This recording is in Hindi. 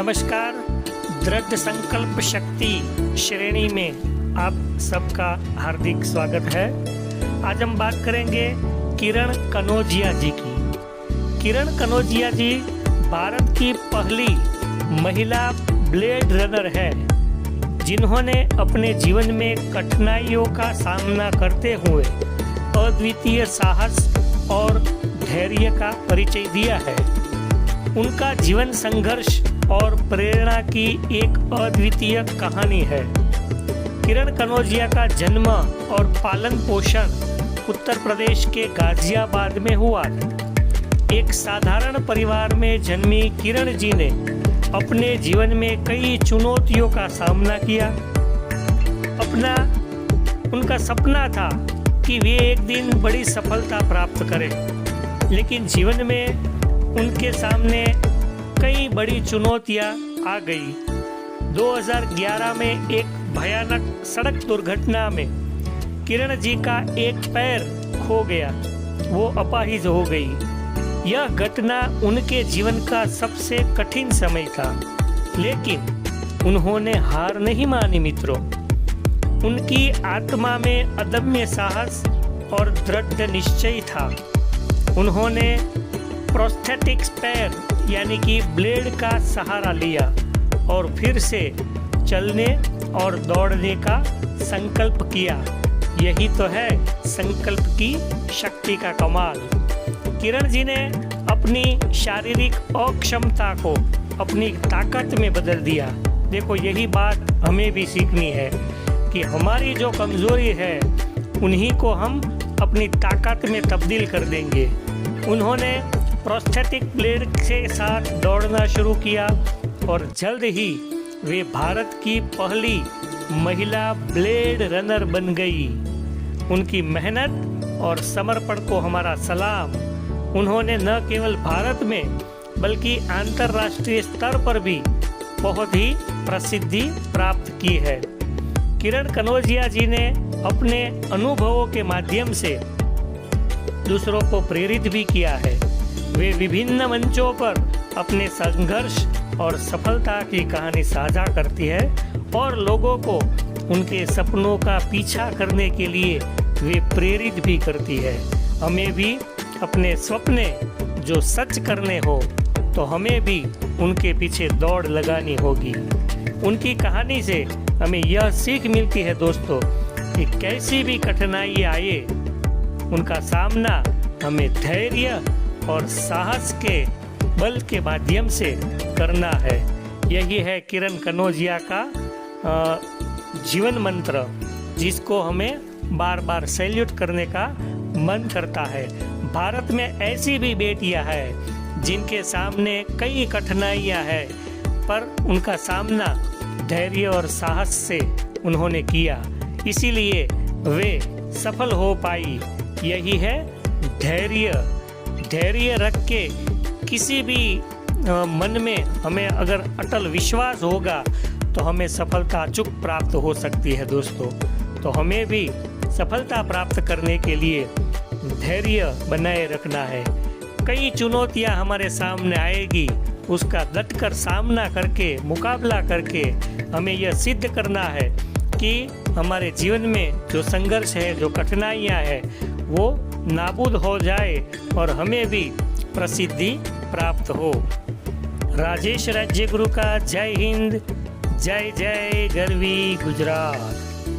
नमस्कार। दृढ़ संकल्प शक्ति श्रेणी में आप सबका हार्दिक स्वागत है। आज हम बात करेंगे किरण कनौजिया जी की। किरण कनौजिया जी भारत की पहली महिला ब्लेड रनर है, जिन्होंने अपने जीवन में कठिनाइयों का सामना करते हुए अद्वितीय साहस और धैर्य का परिचय दिया है। उनका जीवन संघर्ष और प्रेरणा की एक अद्वितीय कहानी है। किरण कनौजिया का जन्म और पालन पोषण उत्तर प्रदेश के गाजियाबाद में हुआ। एक साधारण परिवार में जन्मी किरण जी ने अपने जीवन में कई चुनौतियों का सामना किया। उनका सपना था कि वे एक दिन बड़ी सफलता प्राप्त करें, लेकिन जीवन में उनके सामने कई बड़ी चुनौतियां आ गई। 2011 में एक भयानक सड़क दुर्घटना में किरण जी का एक पैर खो गया, वो अपाहिज हो गई। यह घटना उनके जीवन का सबसे कठिन समय था, लेकिन उन्होंने हार नहीं मानी मित्रों। उनकी आत्मा में अदम्य साहस और दृढ़ निश्चय था। उन्होंने प्रोस्थेटिक्स पैर यानी कि ब्लेड का सहारा लिया और फिर से चलने और दौड़ने का संकल्प किया। यही तो है संकल्प की शक्ति का कमाल। किरण जी ने अपनी शारीरिक अक्षमता को अपनी ताकत में बदल दिया। देखो, यही बात हमें भी सीखनी है कि हमारी जो कमजोरी है उन्हीं को हम अपनी ताकत में तब्दील कर देंगे। उन्होंने प्रोस्थेटिक ब्लेड के साथ दौड़ना शुरू किया और जल्द ही वे भारत की पहली महिला ब्लेड रनर बन गई। उनकी मेहनत और समर्पण को हमारा सलाम। उन्होंने न केवल भारत में बल्कि अंतर्राष्ट्रीय स्तर पर भी बहुत ही प्रसिद्धि प्राप्त की है। किरण कनौजिया जी ने अपने अनुभवों के माध्यम से दूसरों को प्रेरित भी किया है। वे विभिन्न मंचों पर अपने संघर्ष और सफलता की कहानी साझा करती है और लोगों को उनके सपनों का पीछा करने के लिए वे प्रेरित भी करती है। हमें भी अपने सपने जो सच करने हो तो हमें भी उनके पीछे दौड़ लगानी होगी। उनकी कहानी से हमें यह सीख मिलती है दोस्तों कि कैसी भी कठिनाई आए, उनका सामना हमें धैर्य और साहस के बल के माध्यम से करना है। यही है किरण कनौजिया का जीवन मंत्र, जिसको हमें बार बार सैल्यूट करने का मन करता है। भारत में ऐसी भी बेटियां हैं जिनके सामने कई कठिनाइयां हैं, पर उनका सामना धैर्य और साहस से उन्होंने किया, इसीलिए वे सफल हो पाई। यही है धैर्य रख के किसी भी मन में हमें अगर अटल विश्वास होगा तो हमें सफलता अचूक प्राप्त हो सकती है दोस्तों। तो हमें भी सफलता प्राप्त करने के लिए धैर्य बनाए रखना है। कई चुनौतियां हमारे सामने आएगी, उसका डटकर सामना करके मुकाबला करके हमें यह सिद्ध करना है कि हमारे जीवन में जो संघर्ष है, जो कठिनाइयां है, वो नाबूद हो जाए और हमें भी प्रसिद्धि प्राप्त हो। राजेश राज्य गुरु का जय हिंद, जय जय गरवी गुजरात।